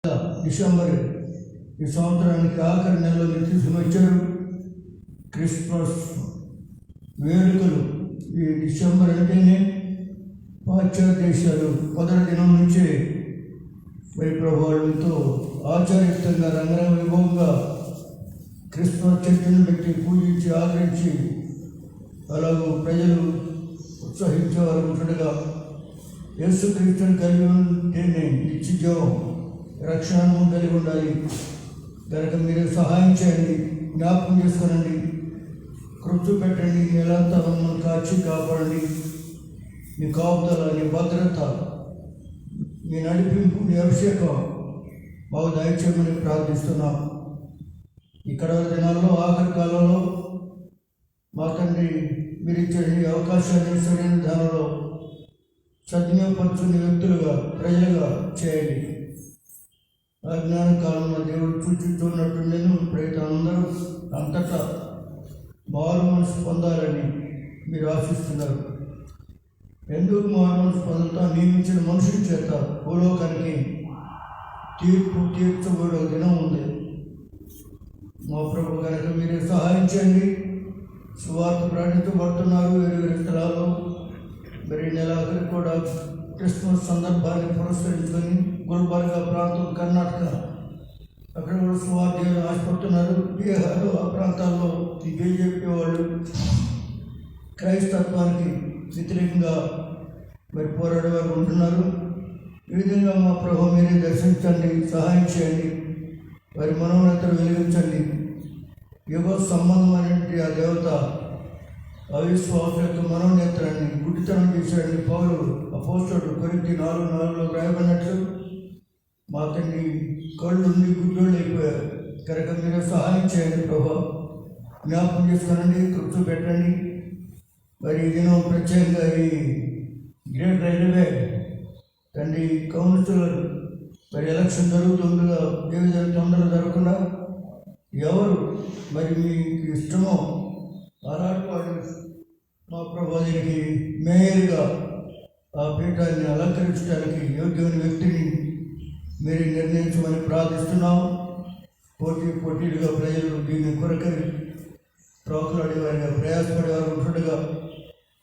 December ఈ సంవత్సరానికి ఆఖరి నెలలో తీసుకుని వచ్చారు. క్రిస్మస్ వేడుకలు ఈ డిసెంబర్ అంటేనే పాశ్చాత్య దేశాలు మొదటి దినం నుంచే మరి ప్రభుత్వంతో ఆచారయుక్తంగా రంగరంగ వైభవంగా క్రిస్మస్ చర్చను పెట్టి పూజించి ఆదరించి అలాగూ ప్రజలు ఉత్సహించేవారు ఉంటుండగా యేసుక్రీస్తుని కలిగి ఉంటేనే నిత్య జీవం రక్షణ కలిగి ఉండాలి. కనుక మీరు సహాయం చేయండి, జ్ఞాపకం చేసుకోనండి, కృషి పెట్టండి, నెలంతా మమ్మల్ని కాచి కాపాడండి. మీ కాపుదల, నీ భద్రత, మీ నడిపింపు, మీ అభిషేకం మాకు దయచేయమని ప్రార్థిస్తున్నాం. ఇక్కడ దినాల్లో ఆఖరి కాలంలో మా తండ్రి మీరు ఇచ్చే అవకాశాన్ని సరైన ధనంలో సద్వినియోగపరుచుకునే వ్యక్తులుగా ప్రజలుగా చేయండి. అజ్ఞాన కాలంలో దేవుడు సూచిస్తున్నట్టు నేను అందరూ అంతటా మారు మనసు పొందాలని మీరు ఆశిస్తున్నారు. ఎందుకు మారు మనసు పొందుతా నియమించిన మనుషుల చేత భూలోకానికి తీర్పు తీర్చబడే దినం ఉంది. మా ప్రభు కనుక మీరు సహాయం చేయండి. సువార్త ప్రకటించబడుతున్నారు వేరు వేరు స్థలాల్లో. మరి నెలాఖరు కూడా క్రిస్మస్ సందర్భాన్ని పురస్కరించుకొని గుల్బర్గా ప్రాంతం, కర్ణాటక అక్కడ కూడా సువార్తలు ఆశపడుతున్నారు. బీహార్ ఆ ప్రాంతాల్లో ఈ బీజేపీ వాళ్ళు క్రైస్తత్వానికి వ్యతిరేకంగా మరి పోరాడేవారు ఉంటున్నారు. ఈ విధంగా మా ప్రభు మీరే దర్శించండి, సహాయం చేయండి, వారి మనోన్నతను వెలిగించండి. యుగ సంబంధమైనటువంటి ఆ దేవత అవిశ్వాసం యొక్క మనోనేత్రాన్ని గుడ్డితనం చేశాడని పౌలు అపోస్తలుడు కొరింథీ 4:4లో రాయబడినట్లు మా తండ్రి కళ్ళు ఉండి గుడ్డోళ్ళు అయిపోయారు. కనుక మీరు సహాయం చేయండి ప్రభా, జ్ఞాపకం చేసుకోనండి, కృషి పెట్టండి. మరి ఈ దినం ప్రత్యేకంగా ఈ గ్రేట్ రైల్వే తండ్రి కౌన్సిలర్ మరి ఎలక్షన్ జరుగుతుండగా ఏ విధంగా తొందర జరగకుండా ఎవరు మరి మీకు ఇష్టమో అలాంటి వాడు మా ప్రభుకి మేయర్గా ఆ పీఠాన్ని అలంకరించడానికి యోగ్యమైన వ్యక్తిని మీరు నిర్ణయించమని ప్రార్థిస్తున్నాం. పోటీలుగా ప్రజలు దీన్ని కొరకరి ప్రోకులాడేవారిగా ప్రయాసపడేవారు ఉంటుండగా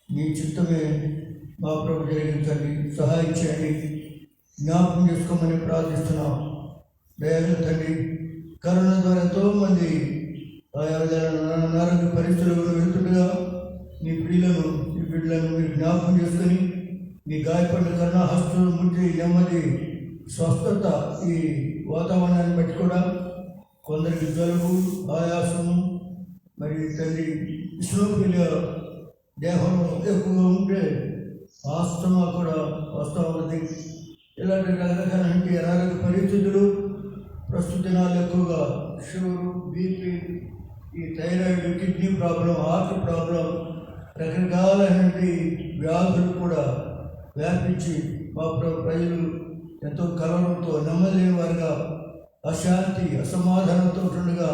మీ చిత్తమే మా ప్రభు జరిగించండి, సహాయం చేయండి, జ్ఞాపకం చేసుకోమని ప్రార్థిస్తున్నాం. దయగల తండ్రి, కరోనా ద్వారా ఎంతోమంది అనారోగ్య పరిస్థితులు వెళ్తుండగా మీ బిడ్డలను మీరు జ్ఞాపకం చేసుకొని మీ గాయపడిన కరుణా హస్తులు ముట్టి నెమ్మది స్వస్థత ఈ వాతావరణాన్ని బట్టి కూడా కొందరికి జలుబు, ఆయాసము, మరి తండ్రి ఇస్రోపిలియా దేహం ఎక్కువగా ఉంటే ఆస్తమా కూడా వస్తూ ఉన్నది. ఇలాంటి రకరకాలంటి అనారోగ్య పరిస్థితులు ప్రస్తుత దినాలు ఎక్కువగా షుగరు, బీపీ, ఈ thyroid, kidney problem, heart problem, రకరకాలైనటువంటి వ్యాధులు కూడా వ్యాపించి మా ప్రజలు ఎంతో కలవడంతో నెమ్మదిలేని వారిగా అశాంతి, అసమాధానంతో ఉండగా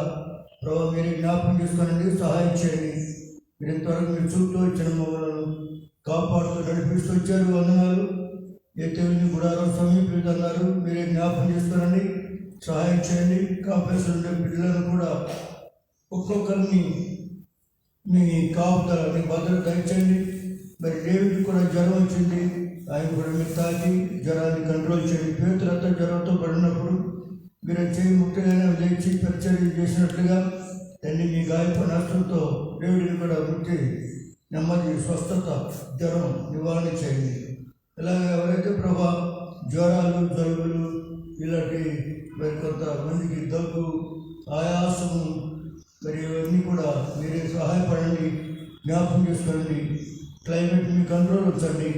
ప్రభావ మీరు జ్ఞాపకం చేసుకోనండి, సహాయం చేయండి. మీరు ఇంతవరకు మీరు చూపుతూ వచ్చిన మమ్మల్ని కాపాడుతూ నడిపిస్తూ వచ్చారు. వందనాలు. ఏ తెలియని గుడారం సమీపిస్తున్నారు, మీరే జ్ఞాపకం చేసుకోనండి, సహాయం చేయండి. కాంప్లెక్స్ ఉండే బిడ్డలను కూడా ఒక్కొక్కరిని మీ కాపుదల, మీ భద్రత దయచేయండి. మరి డేవిడ్కి కూడా జ్వరం వచ్చింది, ఆయన కూడా మీరు తాకి జ్వరాన్ని కంట్రోల్ చేయండి. పేతులంతా జ్వరంతో పడినప్పుడు మీరు చేయి ముట్టగానే లేచి పరిచర్య చేసినట్లుగా తండ్రి మీ గాయపడిన హస్తంతో డేవిడ్ని కూడా ముట్టి నెమ్మది, స్వస్థత, జ్వరం నివారణ చేయండి. ఇలాగ ఎవరైతే ప్రభా జ్వరాలు, జలుబులు ఇలాంటి మరి కొంతమందికి దగ్గు, ఆయాసము మరి ఇవన్నీ కూడా మీరే సహాయపడండి, జ్ఞాపకం చేసుకోండి. క్లైమేట్ మీ కంట్రోల్ వచ్చండి.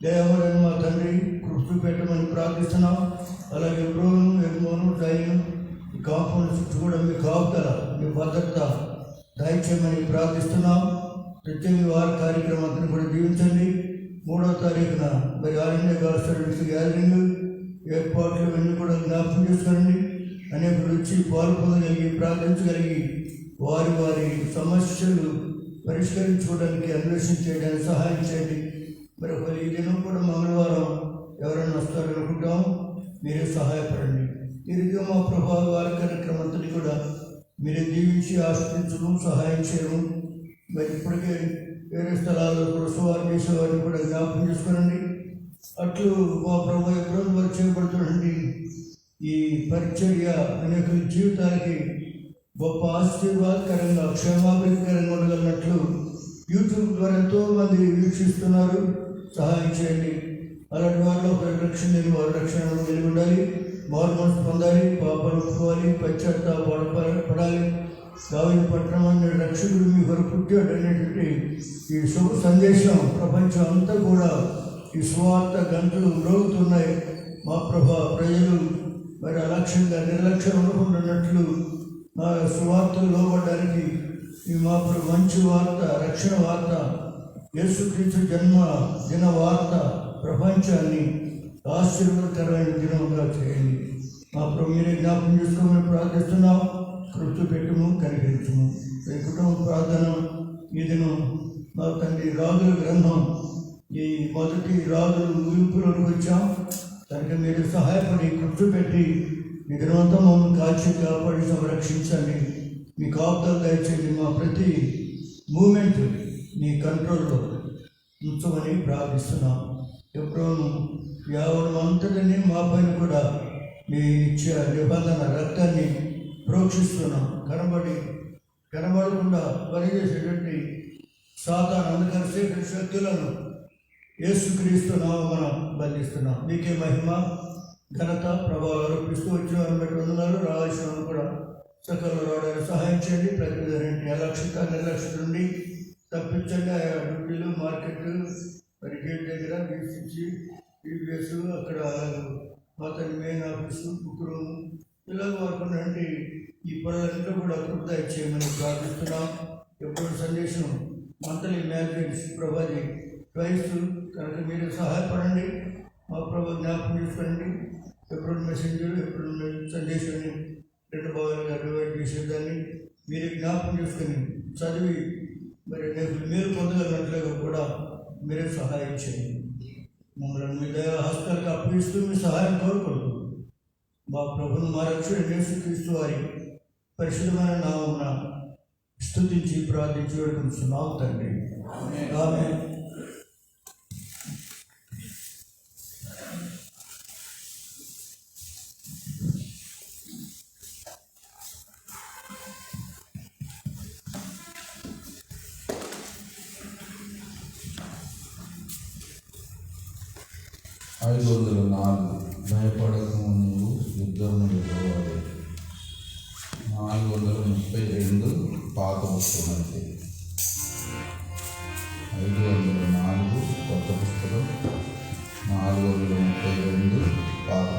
దేవరని మా తండ్రి కృషి పెట్టమని ప్రార్థిస్తున్నాం. అలాగే బ్రోను, ఎగ్మోను, డైను కాంపౌండ్ చుట్టూ కూడా మీ కాపుదల, మీ భద్రత దయచేయమని ప్రార్థిస్తున్నాం. ప్రత్యేక వారి కార్యక్రమాన్ని కూడా జీవించండి. 3వ తారీఖున మరి సర్వీస్ గ్యాదరింగ్ ఏర్పాట్లు ఇవన్నీ కూడా జ్ఞాపకం చేసుకోండి. అనేకులు వచ్చి పాల్పొందగలిగి ప్రార్థించగలిగి వారి వారి సమస్యలు పరిష్కరించుకోవడానికి, అన్వేషణ చేయడానికి సహాయం చేయండి. మరి ఈ దినం కూడా మంగళవారం ఎవరైనా వస్తారనుకుంటాం, మీరే సహాయపడండి. తిరిగి మా ప్రభావ వారి కార్యక్రమంతని కూడా మీరే దీవించి ఆశ్రయించడం సహాయం చేయడం. మరి ఇప్పటికే వేరే స్థలాల్లో కూడా సువార్త చేసేవారిని కూడా జ్ఞాపకం చేసుకోనండి. అట్లు మా ప్రభు ఎప్పుడో వారు చేయబడుతుండండి. ఈ పరిచర్య అనేక జీవితాలకి గొప్ప ఆశీర్వాదకరంగా క్షేమాభివృద్ధికరంగా ఉండగలిగినట్లు యూట్యూబ్ ద్వారా ఎంతోమంది వీక్షిస్తున్నారు. సహాయం చేయండి. అలాంటి వారిలో ఒక రక్షణ లేని వారి రక్షణ కలిగి ఉండాలి. మారు మనసు పొందాలి, పాపాలు ఒప్పుకోవాలి, పశ్చాత్తాపడాలి. దావీదు పట్టణాన్ని రక్షకుడు మీ కొరకు పుట్టాడు అనేటువంటి ఈ శుభ సందేశం ప్రపంచం అంతా కూడా ఈ సువార్త గంటలు మ్రోగుతున్నాయి. మా ప్రభా ప్రజలు మరి అలక్ష్యంగా నిర్లక్ష్యం ఉండకుండాన్నట్లు మా సువార్తలు లోపడడానికి ఈ మా మంచి వార్త, రక్షణ వార్త, యేసుక్రీస్తు జన్మ దిన వార్త ప్రపంచాన్ని ఆశీర్వాదకరమైన దినంగా చేయండి. మా ప్రభు మీరే జ్ఞాపకం చేసుకోమని ప్రార్థిస్తున్నాం. కృప్తి పెట్టుము, కనిపించము. ఈ కుటుంబ ప్రార్థన ఈ దినం మా తండ్రి రాజుల గ్రంథం ఈ మొదటి రాజులు ముగింపులోకి వచ్చాం. దానికి మీరు సహాయపడి కృప్తి పెట్టి ఈ దినవంతా మమ్మల్ని కాల్చి కాపాడి సంరక్షించండి. మీ కాపుదలు దయచేయండి. మా ప్రతి మూమెంట్ మీ కంట్రోల్లో ఉంచమని ప్రార్థిస్తున్నాం. ఎప్పుడూ యావడం అంతటిని మా పైన కూడా మీ నిత్య నిబంధన రక్తాన్ని ప్రోక్షిస్తున్నాం. కనబడకుండా పనిచేసేటువంటి సాతాను అంధకార శక్తులను యేసుక్రీస్తు నామమున బంధిస్తున్నాం. మీకే మహిమ ఘనత ప్రభావం ఆరోపిస్తూ వచ్చిన వారిని బట్టి వందనాలు. రావాల్సిన వారు కూడా సకల్లో రావడానికి సహాయం చేయండి. ప్రతిదానికి నిర్లక్ష్యత నుండి తప్పించండి. ఆయా డ్యూటీలు, మార్కెట్, మరి గేట్ దగ్గర బీసీసీ, టీవీఎస్, అక్కడ మా తల్లి మెయిన్ ఆఫీసు, బుక్ రూమ్, ఇలాగ వాడుకున్నటువంటి ఈ పనులన్నింటిలో కూడా కృప చేయమని ప్రార్థిస్తున్నాం. ఎప్పుడు సందేశం మంత్లీ మ్యాగజైన్స్ ప్రభాది ట్వైస్ కనుక మీరు సహాయపడండి. మా ప్రభు జ్ఞాపకం చేసుకోండి. ఎప్పుడు మెసేంజర్, ఎప్పుడు సందేశాన్ని రెండు భాగాలుగా డివైడ్ చేసేదాన్ని మీరు జ్ఞాపకం చేసుకొని చదివి మరి మీరు పొందగలిగినట్లుగా కూడా మీరే సహాయం చేయండి. మమ్మల్ని మీ దయ హస్తాలకు అప్పగిస్తూ మీ సహాయం కోరుకుంటూ మా ప్రభును మా రక్షకుడు యేసుక్రీస్తు వారి పరిశుద్ధమైన నామమున స్తుతించి ప్రార్థించి వేడుకుంటున్నాం తండ్రి. ఆమేన్. భయపడకు నువ్వు యుద్ధము ఎదురవాడు. 432 పాత పుస్తకం. 504 కొత్త పుస్తకం. 432 పాత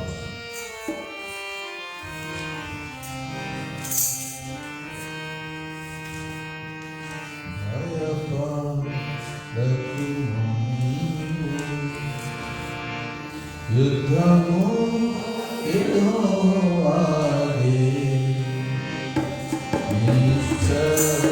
యుద్ధము ఎదురవాడే నిశ్చయము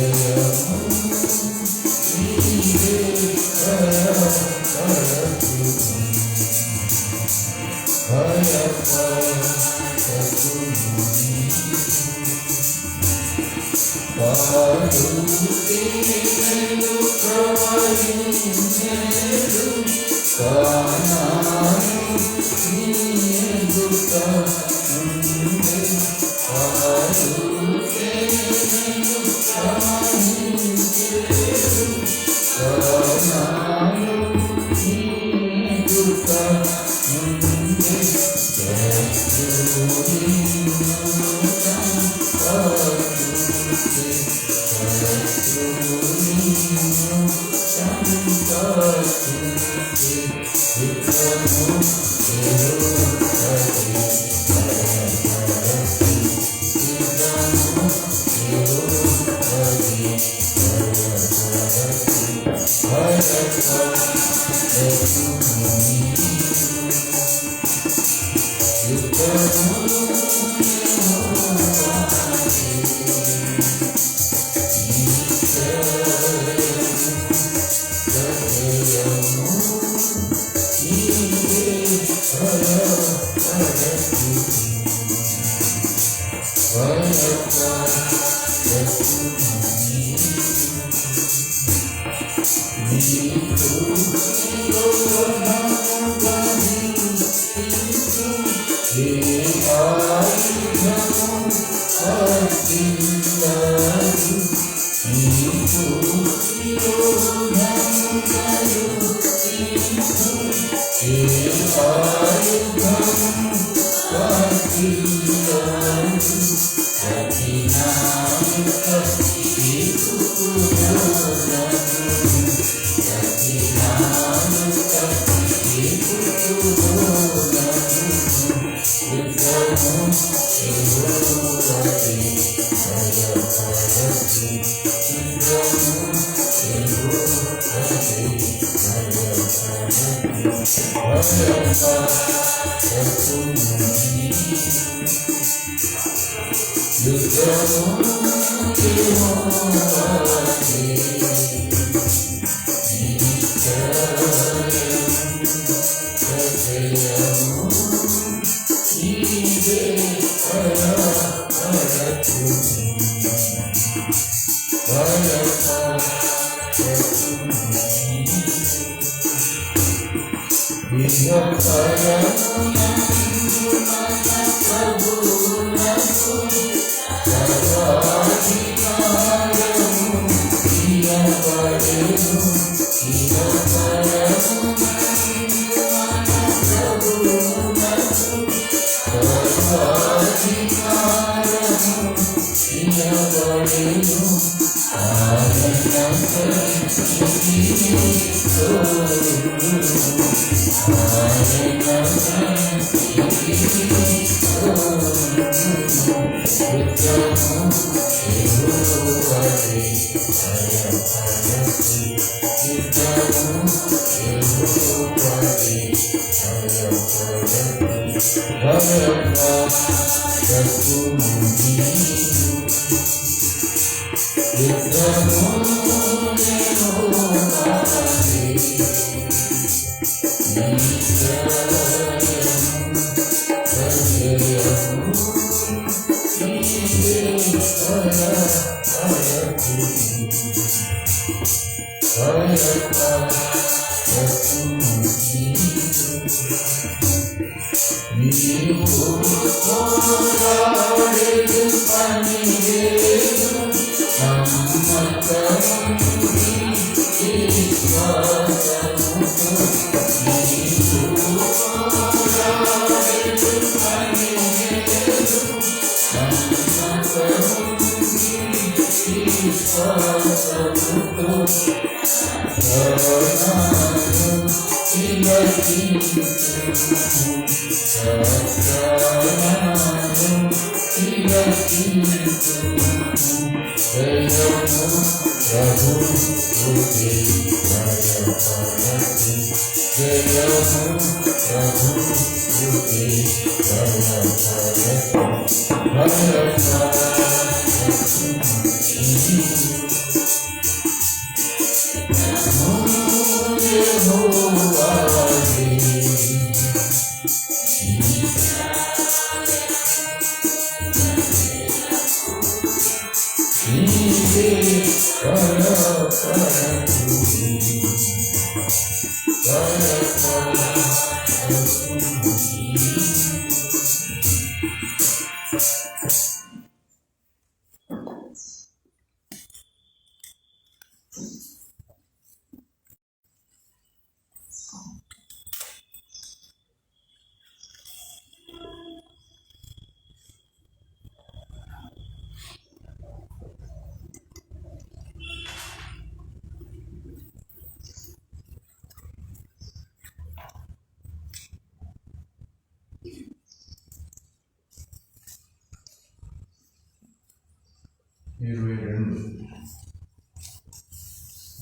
హృదయము ఇదే భయపడకు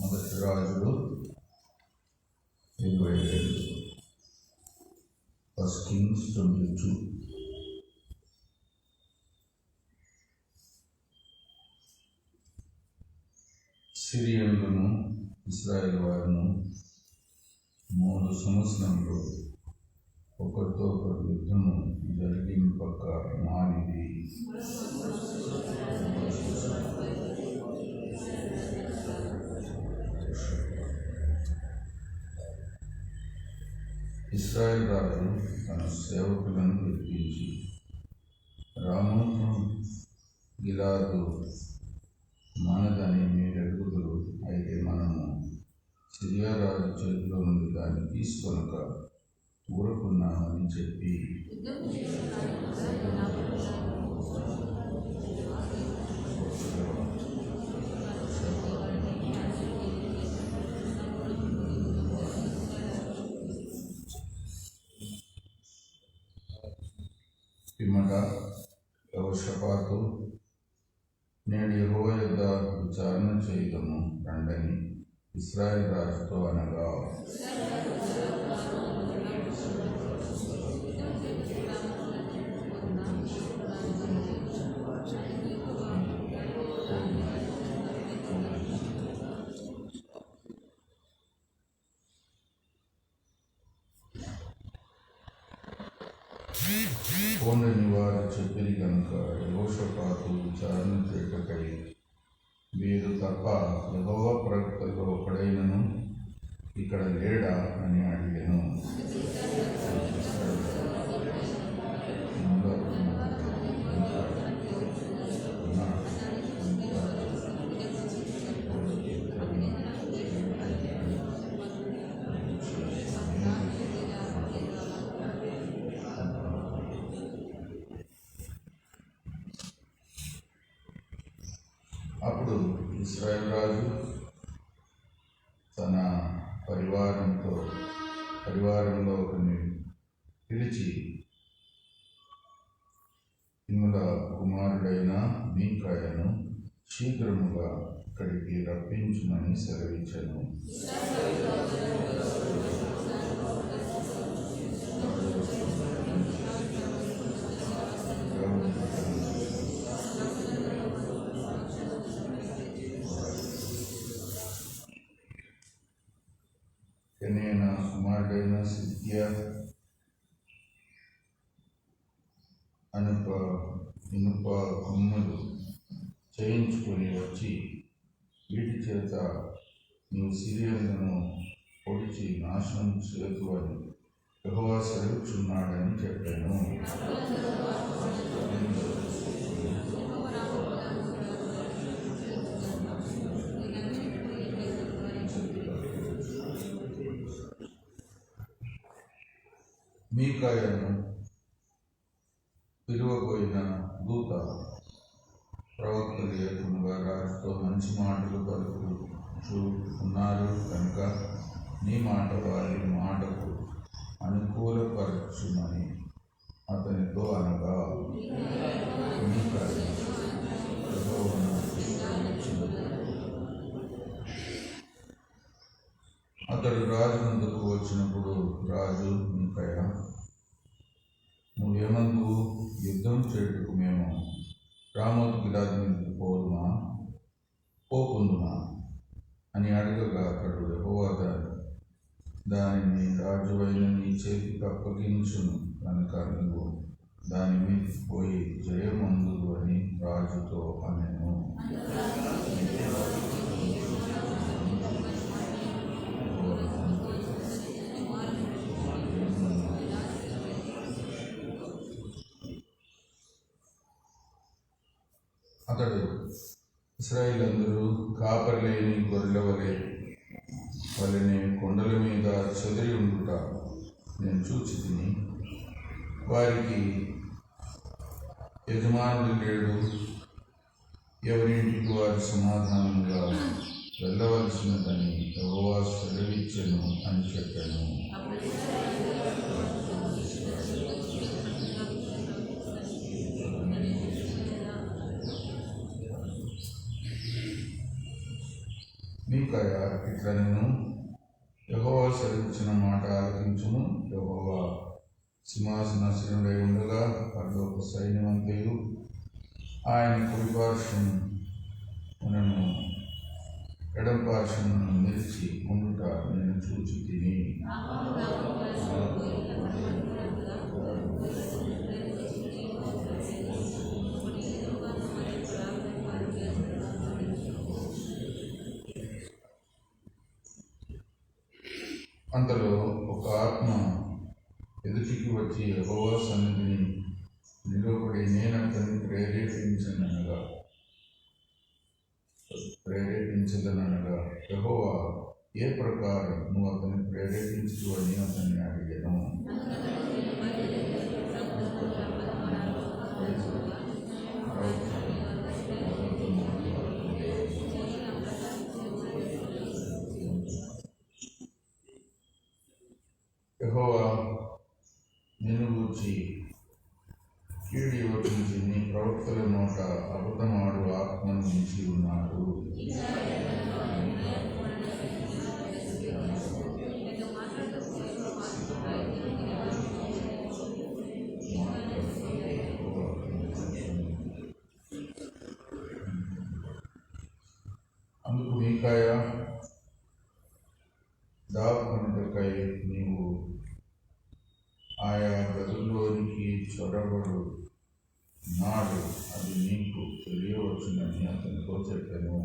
మొదటి రాజులు 22 ఫస్ట్ కింగ్స్ 22. సిరియన్లను ఇశ్రాయేలు వారిను 3 సంవత్సరంలో ఒకరితో ఒకరు యుద్ధము జరిగిన పక్క మానిది. ఇశ్రాయేలు రాజు తన సేవకులను పిలిపించి, రామోతు గిలాదు మనదని మీరెరుగుదురు, అయితే మనము సిరియా రాజు చేతిలో నుండి దాన్ని తీసుకొనక ఊరుకున్నామని చెప్పి పిమ్మట యెహోషాపాతు, నేడు యెహోవా యొద్ద విచారణ చేయదము రండని ఇశ్రాయేలు రాజుతో అనగా, పోండని వారు చెప్పిరి కనుక యెహోషాపాతు విచారణ చేయుటకై, వీరు తప్ప యెహోవా ప్రవక్తల్లో ఒకడైనను ఇక్కడ లేడా అని అడిగాను. అప్పుడు ఇశ్రాయేలు రాజు తన పరివారంలో ఒకరిని పిలిచి, తిమ్ముల కుమారుడైన మీకాయను శీఘ్రముగా ఇక్కడికి రప్పించుమని సెలవించెను. కెనీనా కుమారుడైన సిద్కియా ఇనుప కొమ్ములు చేయించుకొని వచ్చి, వీటి చేత నీవు సిరియన్లను పొడిచి నాశనం చేతువని యెహోవా సెలవుచున్నాడని చెప్పాను. మీకాయను పిలువబోయిన దూత ప్రవక్తలు లేకుండా రాజుతో మంచి మాటలు పలుకుచూ ఉన్నారు కనుక నీ మాట వారి మాటకు అనుకూలపరచుమని అతనితో అనగా, మీకాయను అతడు రాజు ముందుకు వచ్చినప్పుడు రాజు, మీకాయా, నువ్వేమందు యుద్ధం చేయుటకు మేము రామోతు గిలాదు మీదకి పోకుందుమా అని అడగగా, అతడు యెహోవా దానిని రాజువైన నీ చేతికి అప్పగించును కనుక నువ్వు దాని మీదకి పోయి జయమందుదు అని రాజుతో అనెను. అతడు ఇశ్రాయేలందరూ కాపరి లేని గొర్రెల వలెనే కొండల మీద చెదిరి ఉండుట నేను చూచి తిని, వారికి యజమానుడు లేడు, ఎవరింటికి వారు సమాధానంగా వెళ్ళవలసినదని యెహోవా సెలవిచ్చెను అని చెప్పాను. మీకాయా ఇట్లా నేను యెహోవా సెలవిచ్చిన మాట ఆలకించుము. యెహోవా సింహాసనాసీనుడై ఉండగా పరలోక సైన్యమంతయు ఆయన కుడిపార్శ్వమునను ఎడమపార్శ్వమునను నిలిచి ఉండుట నేను చూచి తిని. అంతలో ఒక ఆత్మ ఎదుటికి వచ్చి యెహోవా సన్నిధిని నిలబడి నేను అతన్ని ప్రేరేపించదనగా యెహోవా ఏ ప్రకారం నువ్వు అతన్ని ప్రేరేపించు అని అతన్ని అడిగాను. యెహోవా నిన్ను గూర్చి కీడు యోచించి నీ ప్రవక్తల నోట అబద్ధమాడు ఆత్మను ఉంచి ఉన్నాడు. అందుకు మీకాయా దావకై నీవు ఆయా గదుల్లోనికి చొరబడు నాడు అది నీకు తెలియవచ్చునని అతనితో చెప్పాను.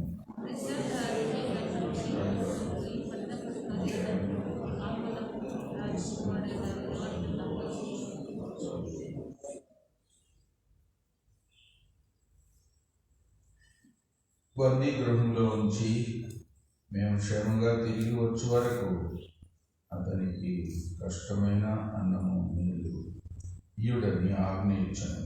బందీ గృహంలో ఉంచి మేము క్షేమంగా తిరిగి వచ్చే వరకు అతనికి కష్టమైన అన్నము నీళ్ళు ఇయుడని ఆజ్ఞ ఇచ్చాను.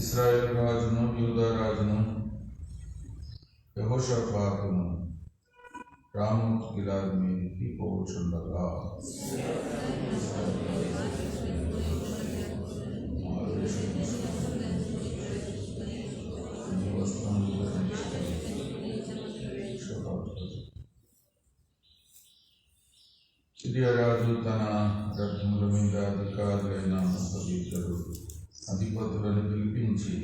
ఇశ్రాయేలు రాజును యూదా రాజును యెహోషాపాతును రామోత్ గిలాదు మీదికి పోవచ్చుండగా సిరియరాజు తన రథముల మీద అధికారులైన 32 అధిపతులను పిలిపించి,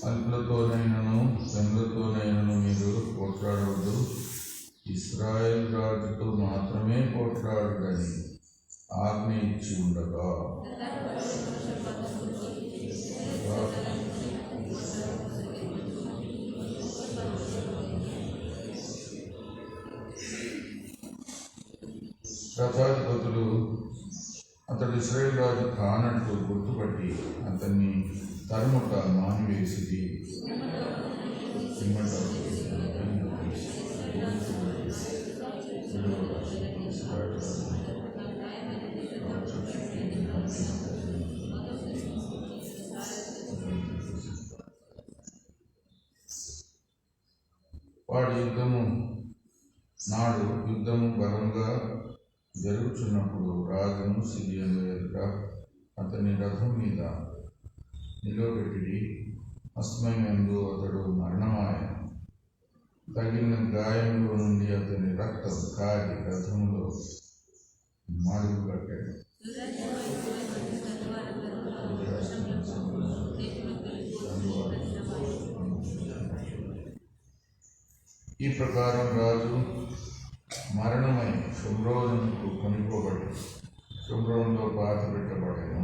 అల్పులతోనైనను పెండ్లతోనైనను మీరు పోట్లాడవద్దు, ఇశ్రాయేలు రాజుతో మాత్రమే పోట్లాడని ఆజ్ఞ ఇచ్చి ఉండగా రథాధిపతులు అతడు ఇశ్రాయేలు రాజు కానట్టు గుర్తుపట్టి అతన్ని తరుముట మానివేసిది. వాడి యుద్ధము బలంగా జరుగుతున్నప్పుడు రాజును సిరియను ఎదుట అతని రథం మీద నిలబెట్టి అస్తమయమందు అతడు మరణమాయను. తగిలిన గాయంలో నుండి అతని రక్తం కారి రథములో మాడుగు కట్టాడు. ఈ ప్రకారం రాజు మరణమై షోమ్రోనుకు కొనుక్కోబడి షోమ్రోనులో పాత పెట్టబడెను.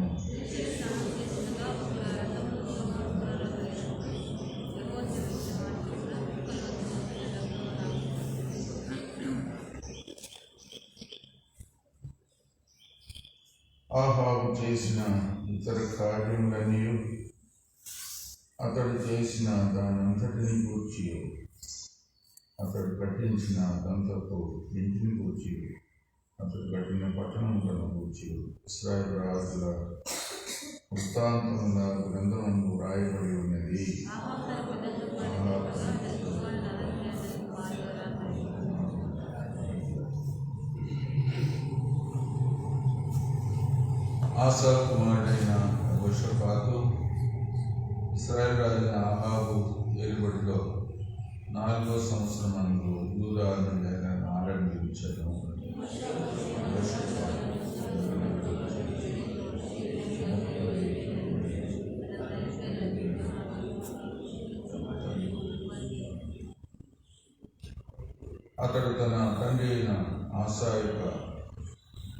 ఆహాబు చేసిన ఇతర కార్యములన్నీ అతడు చేసిన దానంతటిని గూర్చి, అతడు కట్టించిన దంతపు ఇంటిని గూర్చి, అతడు కట్టిన పట్టణములను గూర్చి ఇశ్రాయేలు రాజుల వృత్తాంతముల గ్రంథము రాయబడి ఉన్నది. ఆసా కుమారుడైన యెహోషాపాతు ఇశ్రాయేలు రాజైన ఆహాబు ఏలుబడిలో 4వ సంవత్సరమందు యూదా నుండి ఆరంభించను. అతడు తన తండ్రి అయిన ఆసా యొక్క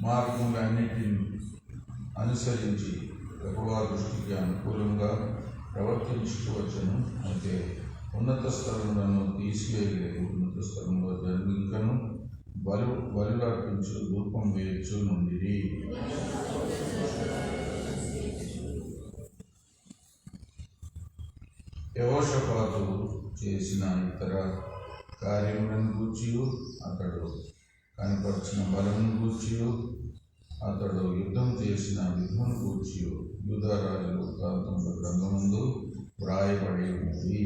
మార్గములన్నిటిని అనుసరించి యెహోవా దృష్టికి అనుకూలంగా ప్రవర్తించుకోవచ్చును. అయితే ఉన్నత స్థలములను తీసివేయలేదు. ఉన్నత స్థలంలో జన్మింకను బలులు అర్పించు ధూపం వేయచ్చు నుండి. యెహోషాపాతు చేసిన ఇతర కార్యములను గూర్చి, అతడు కనపరిచిన బలమును గూర్చి, అతడు యుద్ధం చేసిన విధమును గూర్చి యూదా రాజుల వృత్తాంతముల గ్రంథమందు వ్రాయబడి ఉన్నది.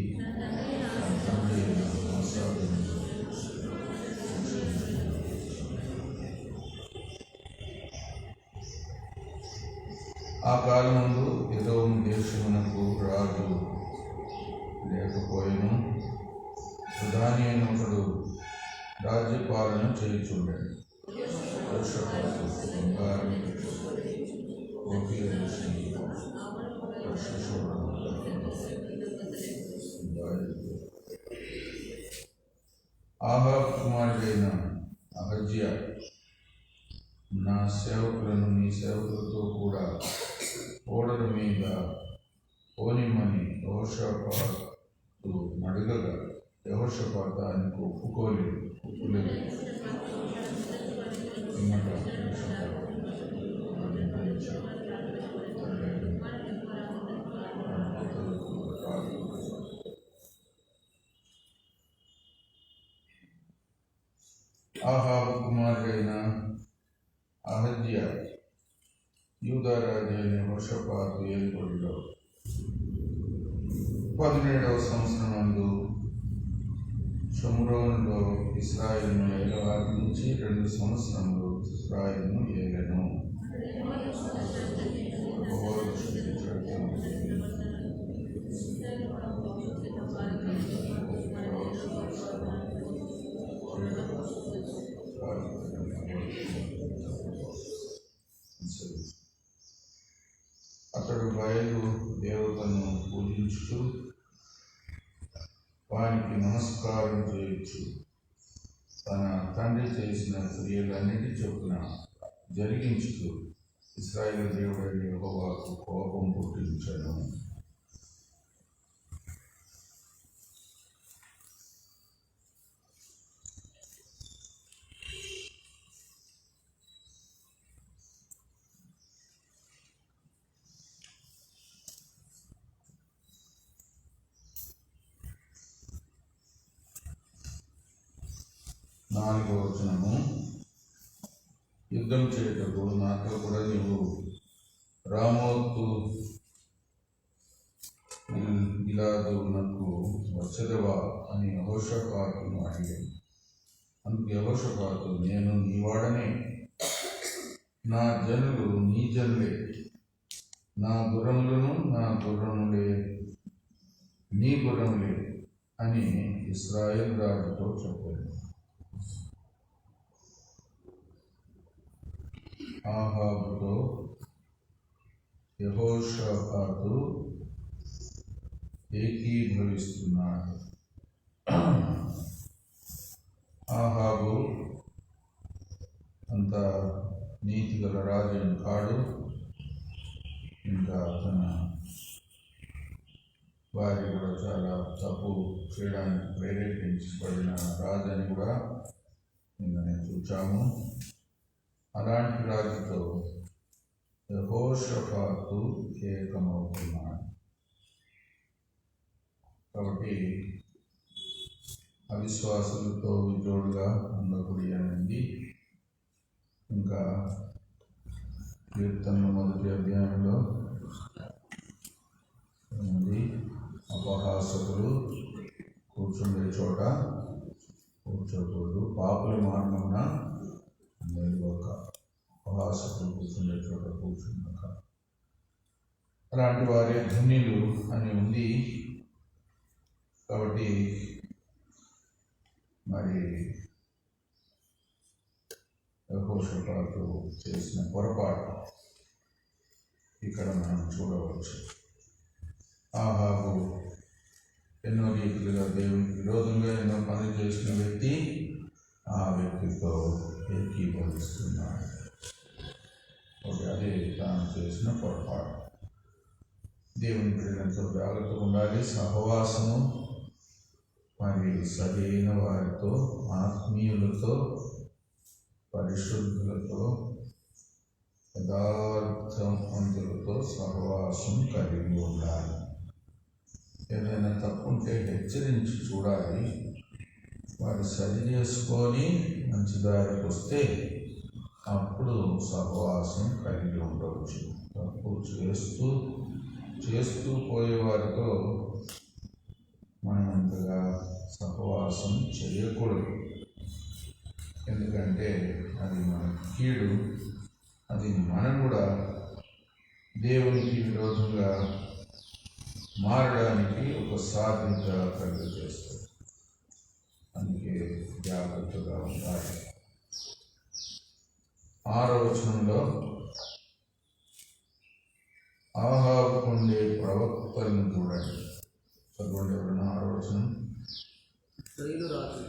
ఆ కాలమందు ఎదోము దేశమునకు రాజు లేకపోయిను. ప్రధాని అయిన ఒకడు రాజ్యపాలన చేయుచుండెను. ఆహాబు కుమారుడైన అహజ్యా నా సేవకులను నీ సేవకులతో కూడా ఓడల మీద పోనిమ్మని యెహోషాపాతు అడగగా యెహోషాపాతు ఆయనకు ఒప్పుకోలేదు. ఆహాబు కుమారుడైన అహజ్యా యూదా రాజు అయిన యెహోషాపాతు ఏలుబడిలో 17వ సంవత్సరమందు షోమ్రోనులో ఇశ్రాయేలును ఏలవారించి 2 సంవత్సరములు ఇశ్రాయేలును ఏలెను. అతడు బయలు దేవతను పూజించుతూ వానికి నమస్కారం చేయొచ్చు. తన తండ్రి చేసిన క్రియలన్నిటి చొప్పున జరిగించుతూ ఇశ్రాయేలు దేవుడైన యెహోవాకు కోపం పుట్టించను. నాలుగవ వచనము, యుద్ధం చేయటకు నాతో కూడా నీవు రామోతు గిలాదునకు వచ్చదవా అని యెహోషాపాతును అడిగాడు. అందుకు యెహోషాపాతు, నేను నీవాడనే, నా జనులు నీ జనులే, నా గుర్రములను నా గుర్రములే నీ గుర్రములే అని ఇశ్రాయేలు రాజుతో చెప్పాడు. ఆహాబుతో యెహోషాపాతు ఏకీభవిస్తున్నాడు. ఆహాబు అంత నీతి గల రాజు కాడు. ఇంకా తన వారి కూడా చాలా తప్పు చేయడానికి ప్రేరేపించబడిన రాజు అని కూడా నిన్న చూచాము. అలాంటి రాజుతో యెహోషాపాతు ఏకమవుతున్నాడు. కాబట్టి అవిశ్వాసులతో విజోడుగా ఉండకూడదు అనండి. ఇంకా కీర్తనలు 1వ అధ్యాయంలో ఉంది, అపహాసకులు కూర్చుండే చోట కూర్చోకూడదు, పాపుల మార్గమున నిలవక, అపహాసకులు కూర్చుండే చోట కూర్చుండక, అలాంటి వారే ధన్యులు అని ఉంది. కాబట్టి మరి యెహోషాపాతు చేసిన పొరపాటు ఇక్కడ మనం చూడవచ్చు. ఆహాబు ఎన్నో రీతిలుగా దేవునికి విరోధంగా ఎన్నో పనులు చేసిన వ్యక్తి ఆ వ్యక్తితో ఏకీభవిస్తున్నాడు. అదే తాను చేసిన పొరపాటు. దేవుని ప్రేమతో జాగ్రత్తగా ఉండాలి. సహవాసము మరి సరైన వారితో, ఆత్మీయులతో, పరిశుద్ధులతో, యథార్థవంతులతో సహవాసం కలిగి ఉండాలి. ఏదైనా తప్పు ఉంటే హెచ్చరించి చూడాలి. వారు సరి చేసుకొని మంచి దారికి వస్తే అప్పుడు సహవాసం కలిగి ఉండవచ్చు. తప్పు చేస్తూ పోయే వారితో మనం అంతగా సహవాసం చేయకూడదు. ఎందుకంటే అది మన కీడు. అది మనం కూడా దేవునికి విరోధంగా మారడానికి ఒక సాధ్యత కలిగజేస్తుంది. అందుకే జాగ్రత్తగా ఉండాలి. 6వ వచనంలో ఆహాబుకు ఉండే ప్రవక్తలను చూడండి. చదవండి ఎవరైనా 6వ వచనం. స్త్రీలు రాజు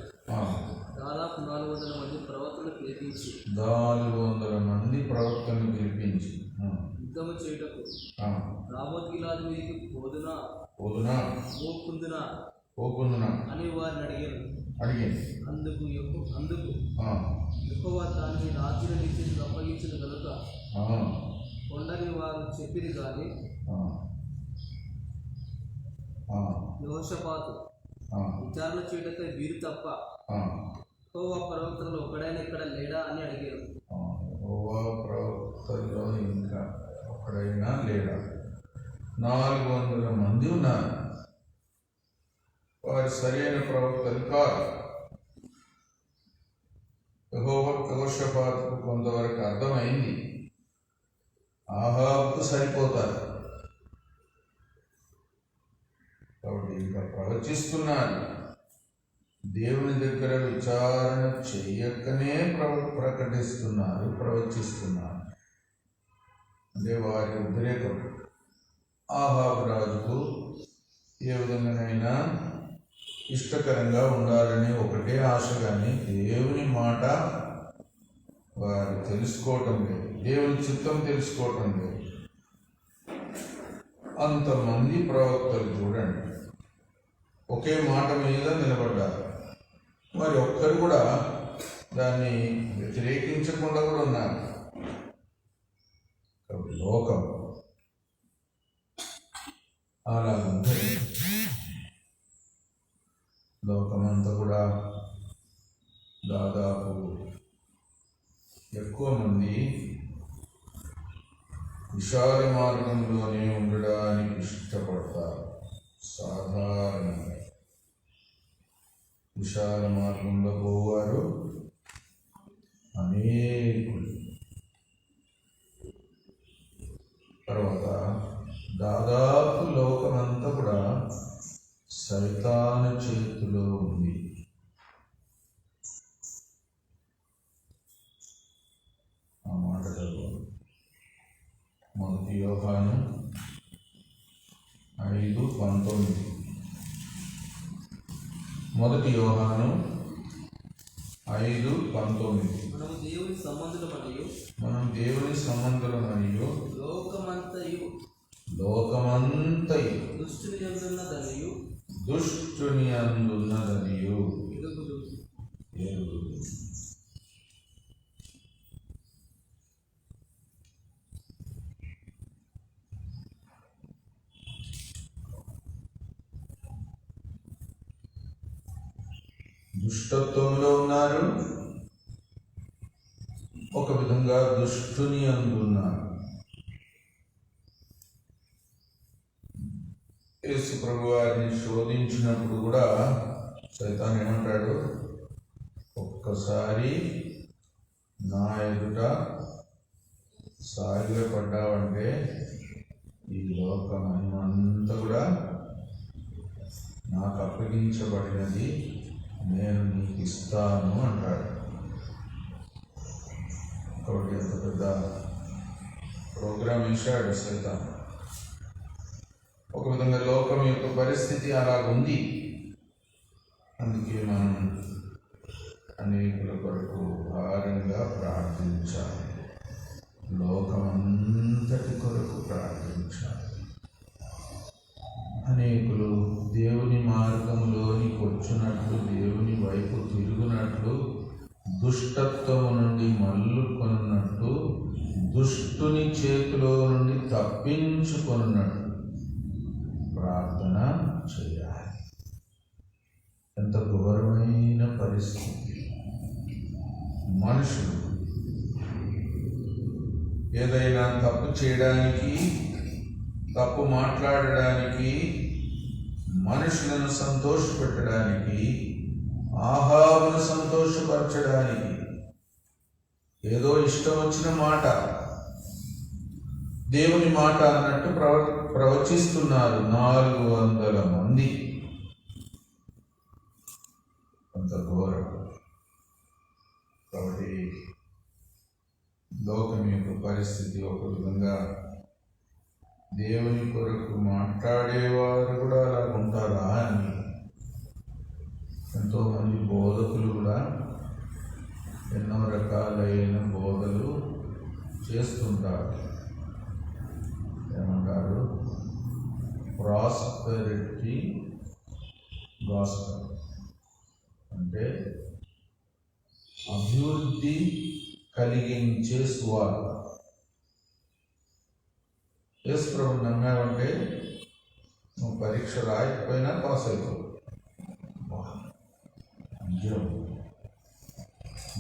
దాదాపు 400 మంది ప్రవక్తలను పిలిపించి 400 మంది ప్రవక్తలను పిలిపించి యుద్ధము చేయుటకు రామోత్ గిలాదు మీదికి పోదునా పోకుందునా అని వారిని అడిగాను. అందుకు యెహోవా దానిని రాజుల నీతిని అప్పగించిన కనుక కొండని వారు చెప్పిరి కానీ యెహోషాపాతు విచారణ చేయటకై వీరు తప్ప యెహోవా ప్రవక్తలలో ఒకడైనా ఇక్కడ లేడా అని అడిగారు. యెహోవా ప్రవక్తల్లో ఇంకా ఒకడైనా లేడా? 400 మంది ఉన్నారు. వారు సరైన ప్రవక్తలు కాదు. యెహోషాపాతుకు కొంతవరకు అర్థమైంది, ఆహాబుకు సరిపోతారు. కాబట్టి ఇంకా ప్రవచిస్తున్నారు. దేవుని దగ్గర విచారణ చెయ్యకనే ప్రవచిస్తున్నారు. అంటే వారి ఉద్రేకం ఆహాబు రాజుకు ఏ విధంగానైనా ఇష్టకరంగా ఉండాలని ఒకటే ఆశ, కానీ దేవుని మాట వారు తెలుసుకోవటం లేదు, దేవుని చిత్తం తెలుసుకోవటం లేదు. అంతమంది ప్రవక్తలు చూడండి, ఒకే మాట మీద నిలబడ్డారు. మరి ఒక్కరు కూడా దాన్ని వ్యతిరేకించకుండా కూడా ఉన్నారు. లోకం అలా ఉంది. లోకమంతా కూడా దాదాపు ఎక్కువ మంది విశాల మార్గంలోనే ఉండడానికి ఇష్టపడతారు. సాధారణంగా విశాల మార్గంలో పోవారు అనేకులు. తర్వాత దాదాపు లోకమంతా కూడా సైతాను చేతిలో ఉంది. ఆ మాట చదువు. 1 యోహాను 5:19. 1 యోహాను 5:19. మనం దేవుని సంబంధులు మరియు లోకమంతయు దుష్టుని అందున్నదనియు ఎరుగుదు. దుష్టత్వంలో ఉన్నారు, ఒక విధంగా దుష్టుని అందు ఉన్నారు. యేసు ప్రభు వారిని శోధించినప్పుడు కూడా సైతాన్ ఏమంటాడు, ఒక్కసారి నా ఎదుట సాగిలపడ్డావంటే ఈ లోక మహిమంతా కూడా నాకు అప్పగించబడినది, నేను నీకు ఇస్తాను అంటాడు. కాబట్టి అంత పెద్ద ప్రోగ్రాం వేశాడు సైతాన్. ఒక విధంగా లోకం యొక్క పరిస్థితి అలాగుంది. అందుకే మనం అనేకుల కొరకు భారంగా ప్రార్థించాలి, లోకమంతటి కొరకు ప్రార్థించాలి. అనేకులు దేవుని మార్గంలోనికి వచ్చినట్లు, దేవుని వైపు తిరుగునట్లు, దుష్టత్వము నుండి మల్లుకొనున్నట్టు, దుష్టుని చేతిలో నుండి తప్పించుకొనున్నట్టు ప్రార్థన చేయాలి. ఎంత ఘోరమైన పరిస్థితి! మనుషులు ఏదైనా తప్పు చేయడానికి, తప్పు మాట్లాడడానికి, మనుషులను సంతోషపెట్టడానికి, ఆహాబును సంతోషపరచడానికి ఏదో ఇష్టం వచ్చిన మాట, దేవుని మాట అన్నట్టు ప్రవచిస్తున్నారు 400 మంది. అంత ఘోరం. కాబట్టి లోకం యొక్క పరిస్థితి ఒక విధంగా, దేవుని కొరకు మాట్లాడేవారు కూడా అలా ఉంటారా అని ఎంతోమంది బోధకులు కూడా ఎన్నో రకాలైన బోధలు చేస్తుంటారు. ఏమంటారు? ప్రాస్పెరిటీ గాస్పెల్ అంటే అభివృద్ధి కలిగించే సువార్త. యేసు ప్రభువుని నమ్మావంటే నువ్వు పరీక్ష రాయకపోయినా పాస్ అవుతావు. నిజం.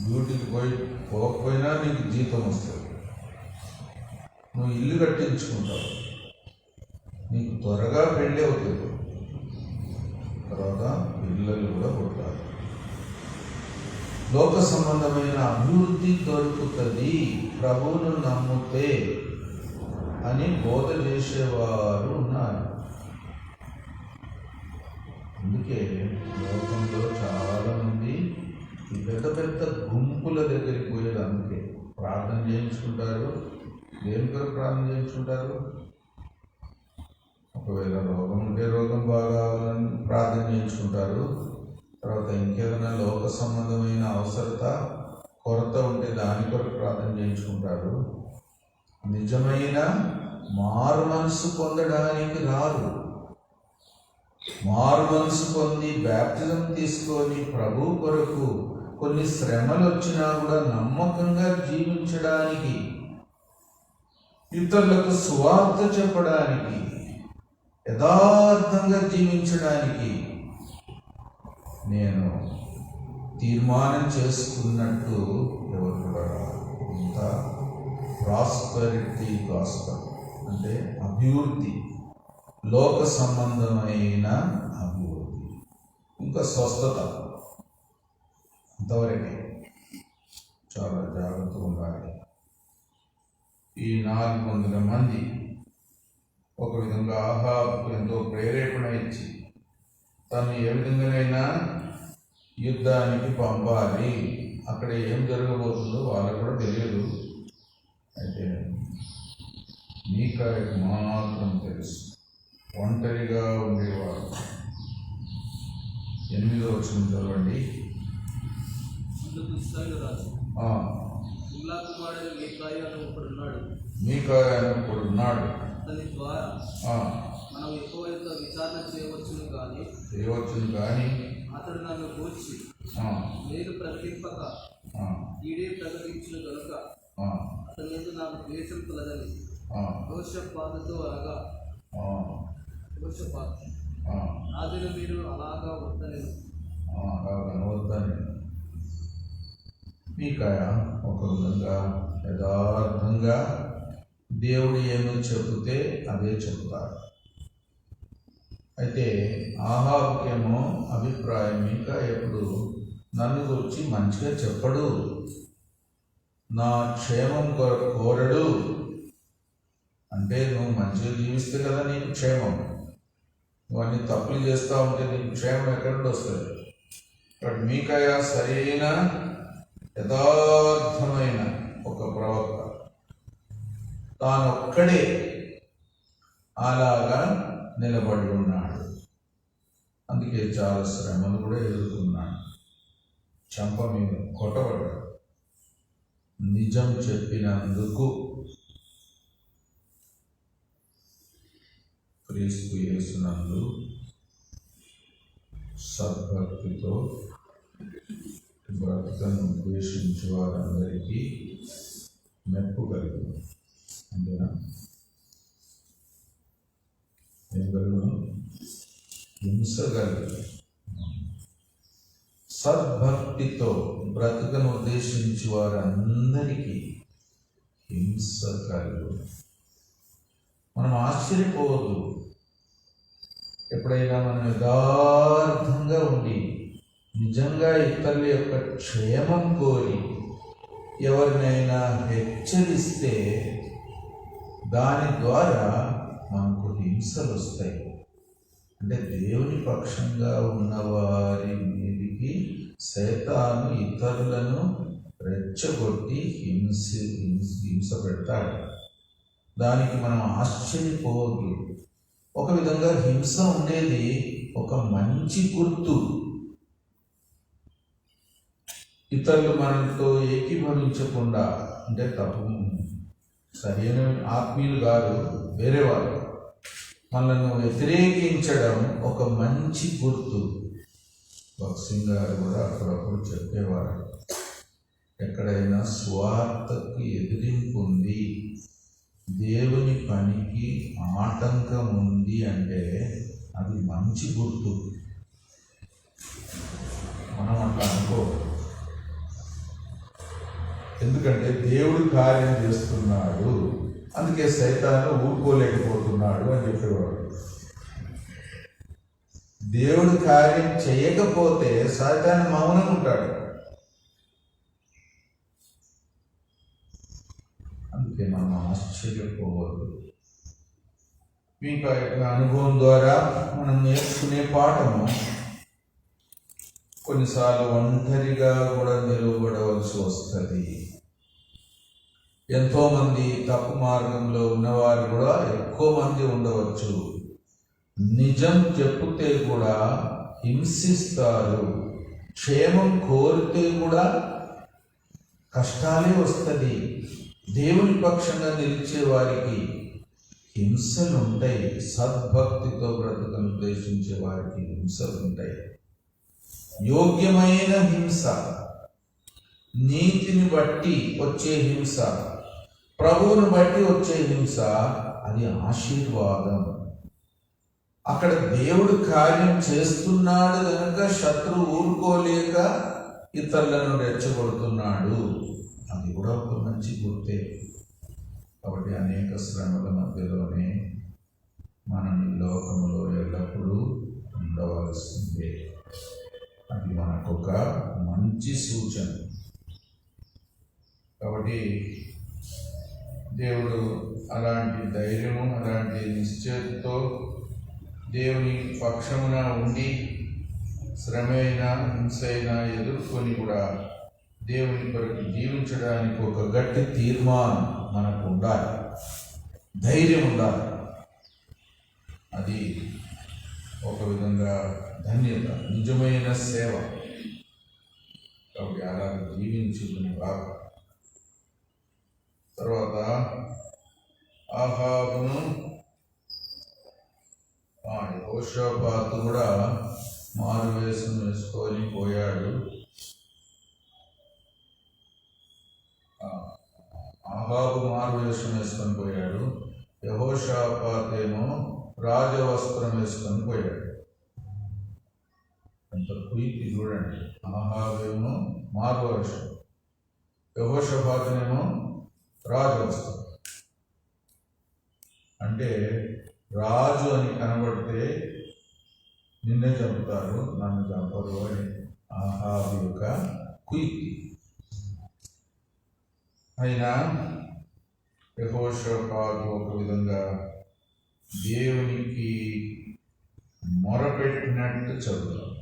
డ్యూటీకి పోకపోయినా నీకు జీతం వస్తుంది. నువ్వు ఇల్లు కట్టించుకుంటావు, నీకు త్వరగా పెళ్ళి అవుతుంది, తర్వాత పిల్లలు కూడా పుట్టాలి. లోక సంబంధమైన అభివృద్ధి దొరుకుతుంది ప్రభువును నమ్మితే అని బోధ చేసేవారు ఉన్నారు. అందుకే లోకంలో చాలామంది ఈ పెద్ద పెద్ద గుంపుల దగ్గరికి పోయేది. అందుకే ప్రార్థన చేయించుకుంటారు. దేని కొరకు ప్రార్థన చేయించుకుంటారు? ఒకవేళ రోగం ఉంటే రోగం బాగాలని ప్రార్థన చేయించుకుంటారు. తర్వాత ఇంకేదైనా లోక సంబంధమైన అవసరత, కొరత ఉంటే దాని కొరకు ప్రార్థన చేయించుకుంటారు. నిజమైన మారు మనసు పొందడానికి రారు. మారు మనసు పొంది బ్యాప్టిజం తీసుకొని ప్రభు కొరకు కొన్ని శ్రమలు వచ్చినా కూడా నమ్మకంగా జీవించడానికి, ఇతరులకు సువార్త చెప్పడానికి, యథార్థంగా జీవించడానికి నేను తీర్మానం చేసుకున్నట్టు ఎవరు కూడా రారు. ఇంత ప్రాస్పెరిటీ గాస్పెల్ అంటే అభివృద్ధి, లోక సంబంధమైన అభివృద్ధి, ఇంకా స్వస్థత. అంతవరకే చాలా జాగ్రత్తగా ఉండాలి. ఈ 400 మంది ఒక విధంగా ఆహాబుకు ఎంతో ప్రేరేపణ ఇచ్చి తను ఏ విధంగానైనా యుద్ధానికి పంపాలి. అక్కడ ఏం జరగబోతుందో వాళ్ళకు కూడా తెలియదు. అయితే మీకాయకు మాత్రం తెలుసు. ఒంటరిగా ఉండేవాడు. 8వ వచనం చదవండి. మీకాయ అని ఒకడున్నాడు. అతని ద్వారా మనం ఎక్కువైతే విచారణ చేయవచ్చును కానీ అతడు నన్ను కూర్చి నేను ప్రకటింపక ఈడే ప్రకటించిన కనుక అతని మీద నాకు ద్వేషం కలదని దోషపాతతో అనగా దోషపాత నాదిన మీరు అలాగా వద్దనేను. అలా కనవద్దని మీకాయ ఒక విధంగా యథార్థంగా దేవుడు ఏమో చెబితే అదే చెబుతారు. అయితే ఆహాబుకేమో అభిప్రాయం, ఇంకా ఎప్పుడు నన్ను గురించి మంచిగా చెప్పడు, నా క్షేమం కోరడు. అంటే నువ్వు మంచిగా జీవిస్తే కదా నీకు క్షేమం, నువ్వు అన్ని తప్పులు చేస్తూ ఉంటే నీకు క్షేమం ఎక్కడి నుండి వస్తుంది? బట్ మీకాయ సరైన యథార్థమైన ఒక ప్రవక్త, తానొక్కడే అలాగా నిలబడి ఉన్నాడు. అందుకే చాలా శ్రమలు కూడా ఎదుర్కొన్నాడు. చంప మీద కొట్టబడ్డాడు. నిజం చెప్పినందుకు క్రీస్తు యేసునందు సద్భక్తితో బ్రతుకను ఉద్దేశించే వారందరికీ మెప్పు కలిగింది. అంతేనా? ఏం కలుగును? హింస కలిగింది. సద్భక్తితో బ్రతుకను ఉద్దేశించి వారందరికీ హింస కలుగును. మనం ఆశ్చర్యపోవద్దు. ఎప్పుడైనా మనం యథార్థంగా ఉండి నిజంగా ఇతరుల యొక్క క్షేమం కోరి ఎవరినైనా హెచ్చరిస్తే దాని ద్వారా మనకు హింసలు వస్తాయి. అంటే దేవుని పక్షంగా ఉన్నవారి మీదికి సైతాను ఇతరులను రెచ్చగొట్టి హింస పెడతాడు. దానికి మనం ఆశ్చర్యపోవద్దు. ఒక విధంగా హింస ఉండేది ఒక మంచి గుర్తు. ఇతరులు మనతో ఏకీభవించకుండా, అంటే తప్పు సరైన ఆత్మీయులు కాదు, వేరే వాళ్ళు మనల్ని వ్యతిరేకించడం ఒక మంచి గుర్తు. భక్సింగ్ గారు కూడా అప్పుడప్పుడు చెప్పేవారు, ఎక్కడైనా స్వార్థకు ఎదిరింపు ఉంది, దేవుని పనికి ఆటంకం ఉంది అంటే అది మంచి గుర్తు. మనం అట్లా అనుకో. ఎందుకంటే దేవుడు కార్యం చేస్తున్నాడు, అందుకే సైతాను ఊరుకోలేకపోతున్నాడు అని చెప్పేవాడు. దేవుడు కార్యం చేయకపోతే సైతాను మౌనం ఉంటాడు. అందుకే మనం ఆశ్చర్యపోవద్దు. మీకు అనుభవం ద్వారా మనం నేర్చుకునే పాఠము, కొన్నిసార్లు ఒంటరిగా కూడా నిలబడవలసి వస్తుంది. ఎంతోమంది తప్పు మార్గంలో ఉన్నవారు కూడా ఎక్కువ మంది ఉండవచ్చు. నిజం చెప్తే కూడా హింసిస్తారు. క్షేమం కోరితే కూడా కష్టాలే వస్తుంది. దేవుని పక్షంగా నిలిచే వారికి హింసలు ఉంటాయి. సద్భక్తితో బ్రతుకను ఉద్దేశించే వారికి హింసలు ఉంటాయి. యోగ్యమైన హింస, నీతిని బట్టి వచ్చే హింస, ప్రభువును బట్టి వచ్చే హింస, అది ఆశీర్వాదం. అక్కడ దేవుడు కార్యం చేస్తున్నాడు కనుక శత్రువు ఊరుకోలేక ఇతరులను రెచ్చగొడుతున్నాడు. అది కూడా ఒక మంచి గుర్తే. కాబట్టి అనేక శ్రమల మధ్యలోనే మనం ఈ లోకంలో ఎల్లప్పుడూ ఉండవలసిందే. అది మనకు ఒక మంచి సూచన. కాబట్టి దేవుడు అలాంటి ధైర్యము, అలాంటి నిశ్చయతతో దేవుని పక్షమున ఉండి శ్రమ అయినా హింస అయినా ఎదుర్కొని కూడా దేవుని కొరకు జీవించడానికి ఒక గట్టి తీర్మానం మనకు ఉండాలి, ధైర్యం ఉండాలి. అది ఒక విధంగా ధన్యత, నిజమైన సేవ. కాబట్టి అలా జీవించుకుని బాగా. తర్వాత ఆహాబును యెహోషాపాతు కూడా మారువేషం వేసుకొని పోయాడు. ఆహాబు మారువేషం వేసుకొని పోయాడు. యెహోషాపాతు ఏమో రాజవస్త్రం వేసుకొని పోయాడు. ఎంత కుయికి చూడండి. ఆహాబేమో మారువర్షం, యెహోషాపాతునేమో రాజు వస్తారు. అంటే రాజు అని కనబడితే నిన్నే చంపుతారు, నన్ను చంపరు అని ఆహాబు యొక్క కుయికి. అయినా యెహోషాపాతు ఒక విధంగా దేవునికి మొరపెట్టినట్టు చదువుతాం.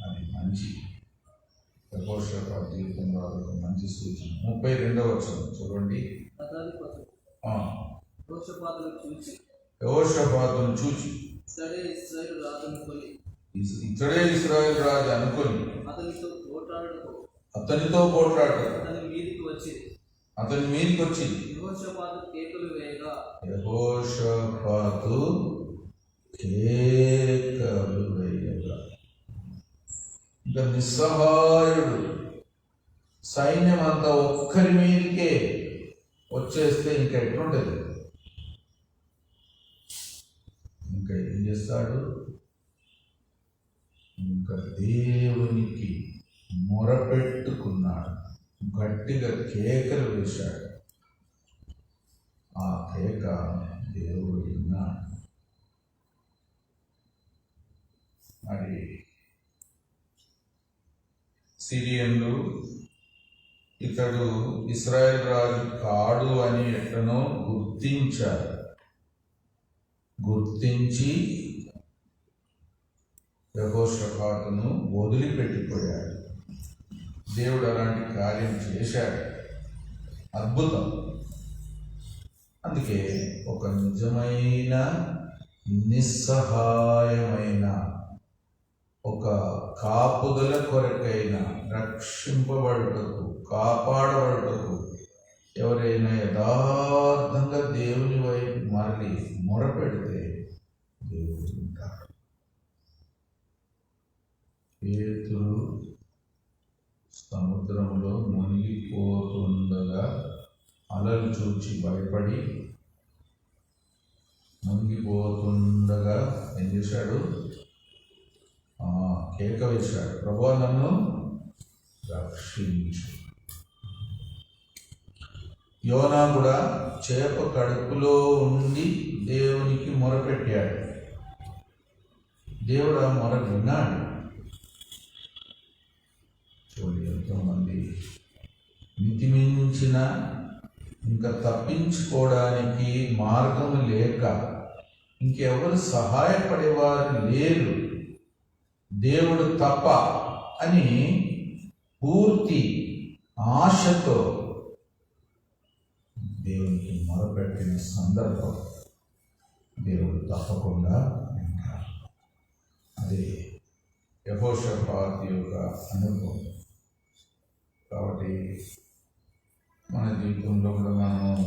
అది మంచి యెహోషాపాతు జీవితంలో అదొక మంచి సూచన. 32వ వచనం చూడండి. యెహోషాపాతును చూచి ఇతడే ఇశ్రాయేలు రాజు అనుకొని ఇతడే ఇశ్రాయేలు రాజు అనుకొని అతనితో పోట్లాడు అతని మీదికి వచ్చి యెహోషాపాతు కేకలు వేయగా ఇంకా నిస్సహాయుడు, సైన్యం అంతా ఒక్కరి మీదకే వచ్చేస్తే ఇంకా ఎట్లుండదు. ఇంకా ఏం చేస్తాడు? ఇంకా దేవునికి మొరపెట్టుకున్నాడు, గట్టిగా కేకలు వేశాడు. ఆ కేక దేవుడు విన్నాడు. మరి సిరియన్లు ఇతడు ఇశ్రాయేల్ రాజు కాడు అని ఎట్లనో గుర్తించారు. గుర్తించి యెహోషాపాతును వదిలిపెట్టిపోయాడు. దేవుడు అలాంటి కార్యం చేశాడు, అద్భుతం. అందుకే ఒక నిజమైన నిస్సహాయమైన, ఒక కాపుదల కొరకైన, రక్షింపబడుటకు, కాపాడబడుటకు ఎవరైనా యథార్థంగా దేవుని వైపు మరలి మొరపెడితే దేవుడు ఉంటాడు. పేతురు సముద్రంలో మునిగిపోతుండగా అలలు చూచి భయపడి మునిగిపోతుండగా ఏం చేశాడు? కేక వేశాడు, ప్రభువా నన్ను రక్షించు. యోనా కూడా చేప కడుపులో ఉండి దేవునికి మొరపెట్టాడు. దేవుడు ఆ మొర విన్నాడు. చూడండి, ఎంతోమంది మితిమించిన, ఇంకా తప్పించుకోవడానికి మార్గం లేక ఇంకెవరు సహాయపడేవారు లేరు, దేవుడు తప్ప అని పూర్తి ఆశతో దేవునికి మొరపెట్టిన సందర్భం దేవుడు తప్పకుండా వింటాడు. అదే యెహోషాపాతు యొక్క అనుభవం. కాబట్టి మన జీవితంలో కూడా మనం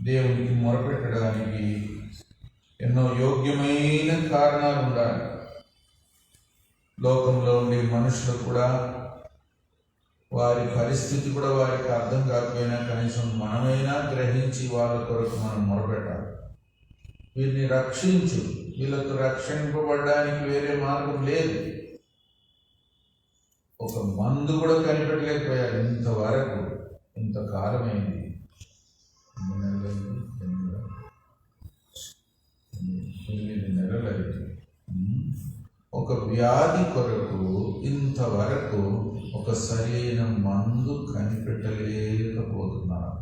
దేవునికి మొరపెట్టడానికి ఎన్నో యోగ్యమైన కారణాలు ఉండాలి. లోకంలో ఉండే మనుషులు కూడా వారి పరిస్థితి కూడా వారికి అర్థం కాకపోయినా కనీసం మనమైనా గ్రహించి వాళ్ళ కొరకు మనం మొరపెట్టాలి. వీరిని రక్షించు, వీళ్ళకు రక్షింపబడడానికి వేరే మార్గం లేదు. ఒక మందు కూడా కనిపెట్టలేకపోయారు ఇంతవరకు. ఇంతకాలమైంది, 8 నెలలు అయింది. ఒక వ్యాధి కొరకు ఇంతవరకు ఒక సరైన మందు కనిపెట్టలేకపోతున్నారు.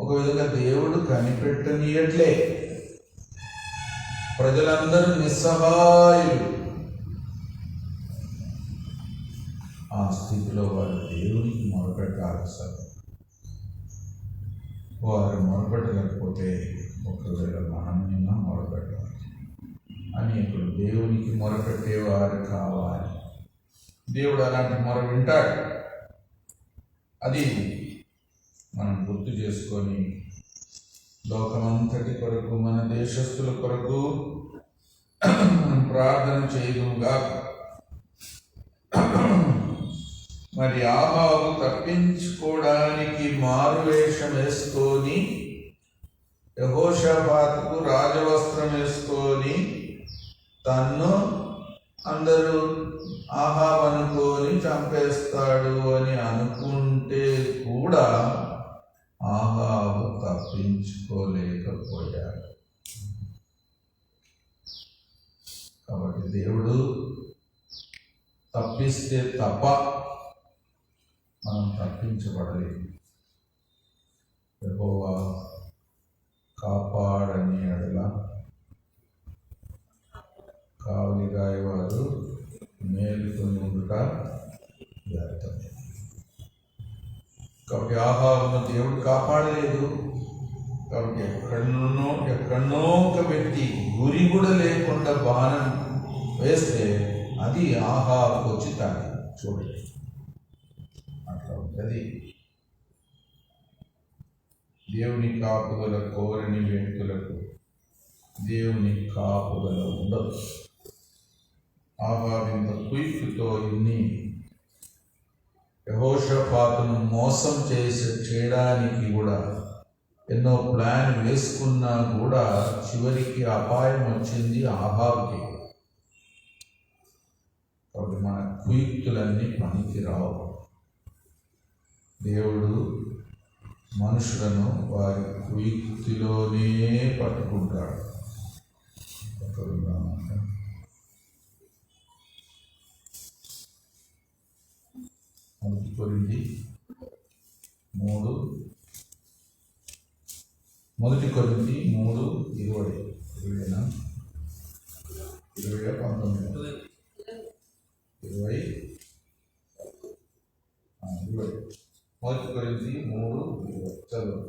ఒక విధంగా దేవుడు కనిపెట్టనీయట్లే. ప్రజలందరూ నిస్సహాయులు. ఆ స్థితిలో వారు దేవునికి మొరపెట్టాలి సార్. వారు మొరపెట్టలేకపోతే ఒకవేళ మనమైనా మొరపెట్టాలి. అనేకులు దేవునికి మొరపెట్టేవారు కావాలి. దేవుడు అలాంటి మొర వింటాడు. అది మనం గుర్తు చేసుకొని లోకమంతటి కొరకు, మన దేశస్తుల కొరకు మనం ప్రార్థన చేయదుగా. మరి ఆహాబు తప్పించుకోవడానికి మారువేషం వేసుకొని, యెహోషాపాతుకు రాజవస్త్రం వేసుకొని తన్ను అందరూ ఆహాబ్ అనుకోని చంపేస్తాడు అని అనుకుంటే కూడా ఆహాబు తప్పించుకోలేకపోయాడు. కాబట్టి దేవుడు తప్పిస్తే తప్ప మనం తప్పించబడలేదు. యెహోవా కాపాడని ఎడల కావలిగాయవారు మేలుకొని ఉండుట వ్యర్థమే. కాబట్టి ఆహాబును దేవుడు కాపాడలేదు. కాబట్టి ఎక్కడనో ఒక వ్యక్తి గురి కూడా లేకుండా బాణం వేస్తే అది ఆహాబుకు వచ్చి తాకి చూడండి. అట్లా ఉంటుంది. దేవుని కాపుదల కోరని వ్యక్తులకు దేవుని కాపుదల ఉండదు. ఆహాబు ఇంత కుయుక్తితో ఇన్ని యెహోషాపాతును మోసం చేయడానికి కూడా ఎన్నో ప్లాన్ వేసుకున్నా కూడా చివరికి అపాయం వచ్చింది ఆహాబుకి. కాబట్టి మన కుయుక్తులన్నీ పనికిరావు. దేవుడు మనుషులను వారి కుయుక్తిలోనే పట్టుకుంటాడు. మొదటి కొరింథీ 3:20 20 మొదటి కొరింథీ 3:20 చదువు.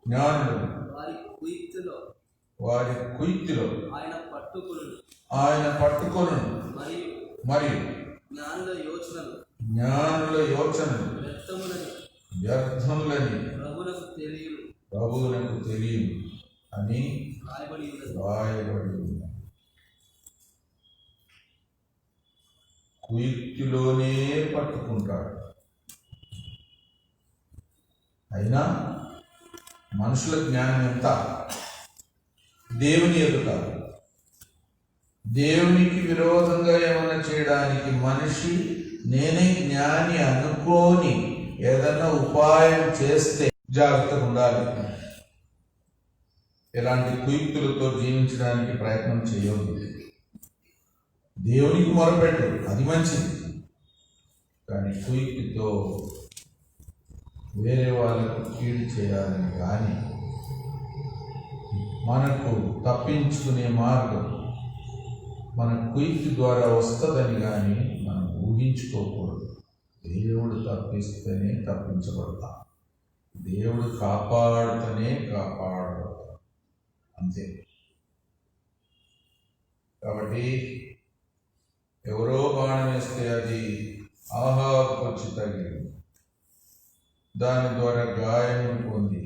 జ్ఞానులు వారి కుయుక్తిలో ఆయన పట్టుకొను మరియు జ్ఞానుల యోచనలు వ్యర్థములని ప్రభువునకు తెలియదు అని రాయబడి ఉంది. కుయుక్తిలోనే పట్టుకుంటాడు. అయినా మనుషుల జ్ఞానం ఎంత? దేవుని ఎదుట దేవునికి విరోధంగా ఏమైనా చేయడానికి మనిషి నేనే జ్ఞాని అనుకోని ఏదన్నా ఉపాయం చేస్తే జాగ్రత్తగా ఉండాలి. ఎలాంటి కుయుక్తులతో జీవించడానికి ప్రయత్నం చేయవద్దు. దేవునికి మొరపెట్టు, అది మంచిది. కానీ కుయుక్తితో వేరే వాళ్ళకు కీడు చేయాలని కానీ మనకు తప్పించుకునే మార్గం మన కుయుక్తి ద్వారా వస్తుందని కానీ మనం ఊహించుకోకూడదు. దేవుడు తప్పిస్తేనే తప్పించబడతాం. దేవుడు కాపాడుతూనే కాపాడబడతాం. అంతే. కాబట్టి ఎవరో బాణం వేస్తే అది ఆహాబుకు వచ్చి తగిలింది. దాని ద్వారా గాయం పొంది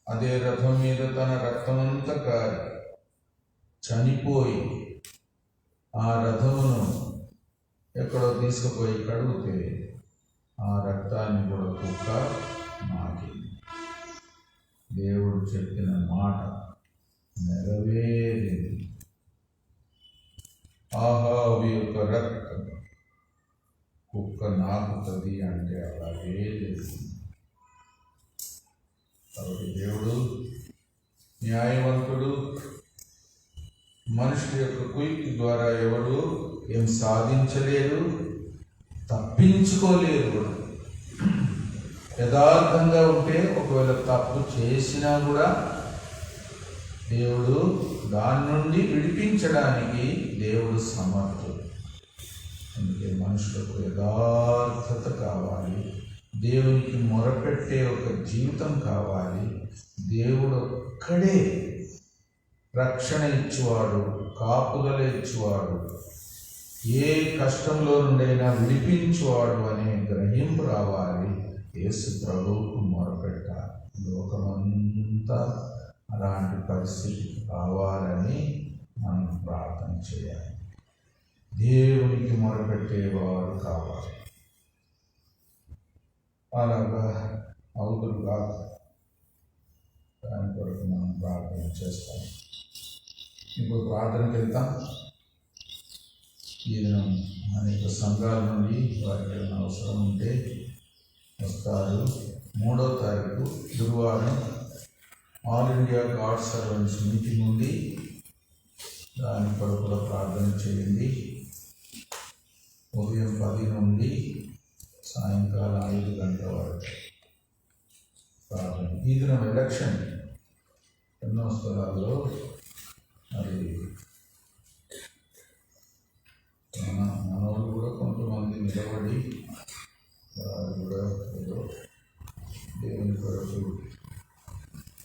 అదే రథం మీద తన రక్తమంతా కారి చనిపోయి ఆ రథమును ఎక్కడో తీసుకుపోయి కడిగితే ఆ రక్తాన్ని కూడా కుక్క నాకింది. దేవుడు చెప్పిన మాట నెరవేరింది. ఆహాబు యొక్క రక్తం కుక్క నాకుతుంది అంటే అలాగే చేసింది. కాబట్టి దేవుడు న్యాయవంతుడు. మనుషుల యొక్క కుయుక్తి ద్వారా ఎవడు ఏం సాధించలేరు, తప్పించుకోలేరు కూడా. యథార్థంగా ఉంటే ఒకవేళ తప్పు చేసినా కూడా దేవుడు దాని నుండి విడిపించడానికి దేవుడు సమర్థుడు. అందుకే మనుషులకు యథార్థత కావాలి, దేవునికి మొరపెట్టే ఒక జీవితం కావాలి. దేవుడు ఒక్కడే రక్షణ ఇచ్చేవాడు, కాపుదల ఇచ్చేవాడు, ఏ కష్టంలో నుండైనా విడిపించేవాడు అనే గ్రహింపు రావాలి. యేసు ప్రభువుకు మొరపెట్టాలి. లోకమంతా అలాంటి పరిస్థితి కావాలని మనం ప్రార్థన చేయాలి. దేవునికి మొరపెట్టేవారు కావాలి. అలాగా అవుతులు కాదు. దాని కొరకు మనం ప్రార్థన చేస్తాం. ఇప్పుడు ప్రార్థనకి వెళ్తాం. ఈ దినం అనేక సంఘాల నుండి వారికి ఏమైనా అవసరం ఉంటే వస్తారు. 3వ తారీఖు గురువారం all India God servants meeting ఉంది. దాని కొరకు ప్రార్థన చేయండి. ఉదయం 10 నుండి సాయంకాలం 5 గంటల వరకు ప్రార్థన. ఈ దినం ఎలక్షన్ ఎన్నో స్థలాల్లో మరి మనవాళ్ళు కూడా కొంతమంది నిలబడి వారు కూడా ఏదో దేవుని కొరకు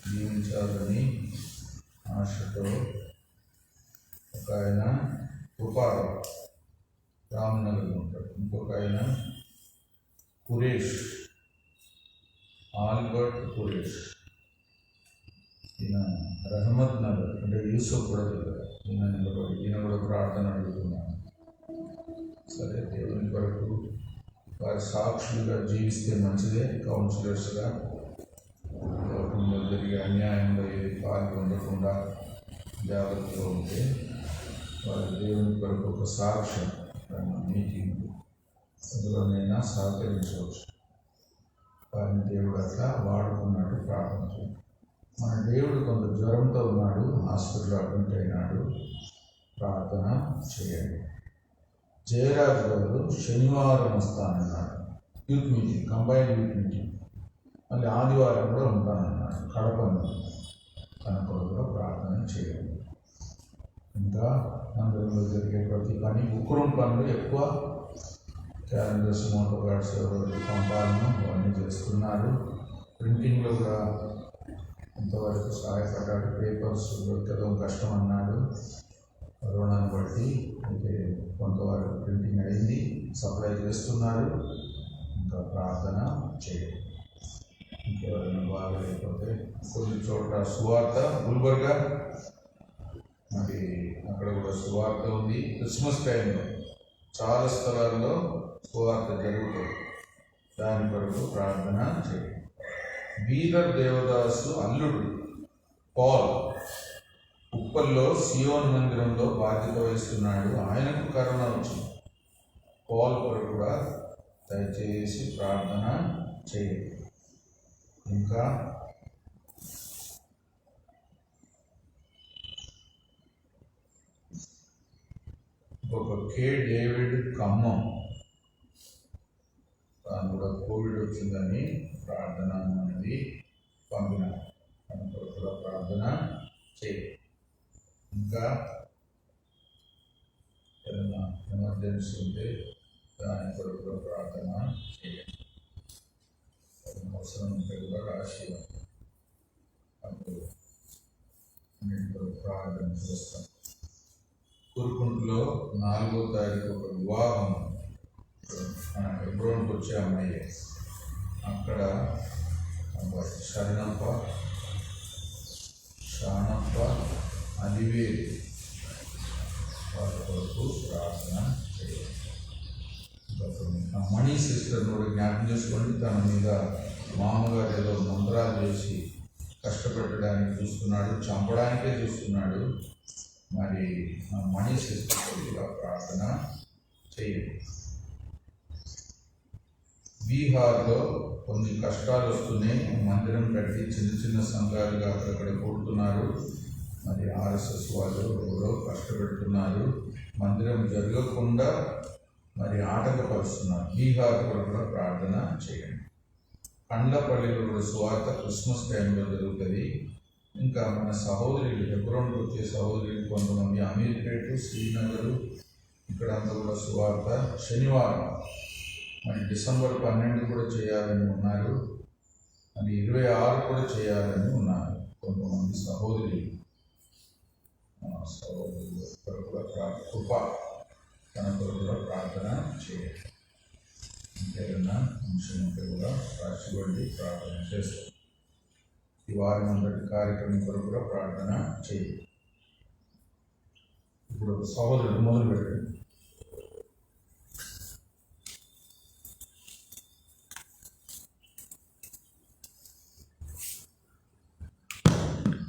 జీవించాలని ఆశతో ఒక ఆయన కృపారావు రామనగర్లో ఉంటాడు, ఇంకొక ఆయన కురేష్ ఆల్బర్ట్ కురేష్, ఈయన రహమత్ నగర్ అంటే యూసఫ్ కూడా దగ్గర ఈయన కూడా ప్రార్థన అడుగుతున్నాను. సరే, దేవుని కొరకు వారి సాక్షులుగా జీవిస్తే మంచిదే. కౌన్సిలర్స్గా లోకంలో జరిగే అన్యాయంలో ఏది పాల్గొనకుండా జాగ్రత్తగా ఉంటే వారి దేవుని కొరకు ఒక సాక్ష్యం మీటింగ్ అందులోనైనా సహకరించవచ్చు. వారిని దేవుడు అట్లా వాడుకున్నాడు. ప్రార్థన చేయండి. మన దేవుడు కొంత జ్వరంతో ఉన్నాడు, హాస్పిటల్లో అడ్మిట్ అయినాడు. ప్రార్థన చేయండి. జయరాజు గారు శనివారం వస్తానన్నాడు, youth meeting, combined youth meeting. మళ్ళీ ఆదివారం కూడా ఉంటానన్నాడు కడపను. తన కొరకు ప్రార్థన చేయండి. ఇంకా మందిరంలో జరిగే ప్రతి పని, ఉక్కురం పనులు ఎక్కువ క్యాలెండర్స్, మోటార్ కార్డ్స్ పంపాలను అవన్నీ చేస్తున్నారు. ప్రింటింగ్లో కూడా ఇంతవరకు సహాయపడ్డాడు. పేపర్స్ దొరకడం కష్టం అన్నాడు. కరోనాను బట్టి అయితే కొంతవరకు ప్రింటింగ్ అయింది, సప్లై చేస్తున్నారు. ఇంకా ప్రార్థన చేయండి. ఇంకెవరైనా బాగలేకపోతే కొన్ని చోట్ల సువార్త, గుల్బర్గా మరి అక్కడ కూడా సువార్త ఉంది. క్రిస్మస్ టైంలో చాలా స్థలాల్లో సువార్త జరుగుతుంది. దాని కొరకు ప్రార్థన చేయండి. బీదర్ దేవదాసు అల్లుడు పాల్ ఉప్పల్లో సియోన్ మందిరంలో బాధ్యత వహిస్తున్నాడు. ఆయనకు కరోనా వచ్చింది. పాల్ కొరకు కూడా దయచేసి ప్రార్థన చేయండి. ఇంకా ఒక కే డేవిడ్ ఖమ్మం, తాను కూడా కోవిడ్ వచ్చిందని ప్రార్థన అనేది పంపిన, తన కొరకు కూడా ప్రార్థన చేయండి. ఇంకా ఏదైనా ఎమర్జెన్సీ ఉంటే దాని కొరకు కూడా ప్రార్థన చేయండి. అవసరం ఉంటే కూడా రాసి అప్పుడు అన్నింటిలో ప్రార్థన చేస్తాం. కురుకుంటలో 4వ తారీఖు ఒక వివాహం, మన హెబ్రోన్కి వచ్చే అమ్మాయి, అక్కడ షానప్ప అదివేది వాళ్ళ కొరకు ప్రార్థన చేయాలి. మణి సిస్టర్ని కూడా జ్ఞాపకం చేసుకోండి. తన మీద మామగారు ఏదో మంత్రాలు చేసి కష్టపెట్టడానికి చూస్తున్నాడు, చంపడానికే చూస్తున్నాడు. మరి మణి సిస్టర్ కూడా ప్రార్థన చేయండి. బీహార్లో కొన్ని కష్టాలు వస్తున్నాయి. మందిరం కట్టి చిన్న చిన్న సంఘాలుగా అక్కడక్కడ కూడుతున్నారు. మరి ఆర్ఎస్ఎస్ వాళ్ళు ఎవరో కష్టపెడుతున్నారు. మందిరం జరగకుండా మరి ఆటంకపరుస్తున్నారు. బీహార్ కూడా ప్రార్థన చేయండి. కండ్లపల్లిలో కూడా సువార్త క్రిస్మస్ టైంలో జరుగుతుంది. ఇంకా మన సహోదరులు, హెబ్రోన్కి వచ్చే సహోదరులు కొంతమంది అమీర్పేట, శ్రీనగర్ ఇక్కడంతా కూడా సువార్త శనివారం మరి డిసెంబర్ 12 కూడా చేయాలని ఉన్నారు. మరి 26 కూడా చేయాలని ఉన్నారు కొంతమంది సహోదరులు. కూడా కృప తన కొరకు కూడా ప్రార్థన చేయాలి. ఇంకేదన్నా అంశం ఉంటే కూడా రాసివ్వండి, ప్రార్థన చేస్తాం. ఈ వారం అంతటి కార్యక్రమం కొరకు కూడా ప్రార్థన చేయాలి. ఇప్పుడు సహోదరుడు మొదలు పెట్టండి.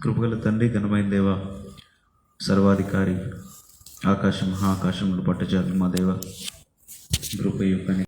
కృపగల తండ్రి, ఘనమైన దేవ, సర్వాధికారి, ఆకాశం మహాకాశములు పట్టుచాలు మా దేవ కృప యొక్క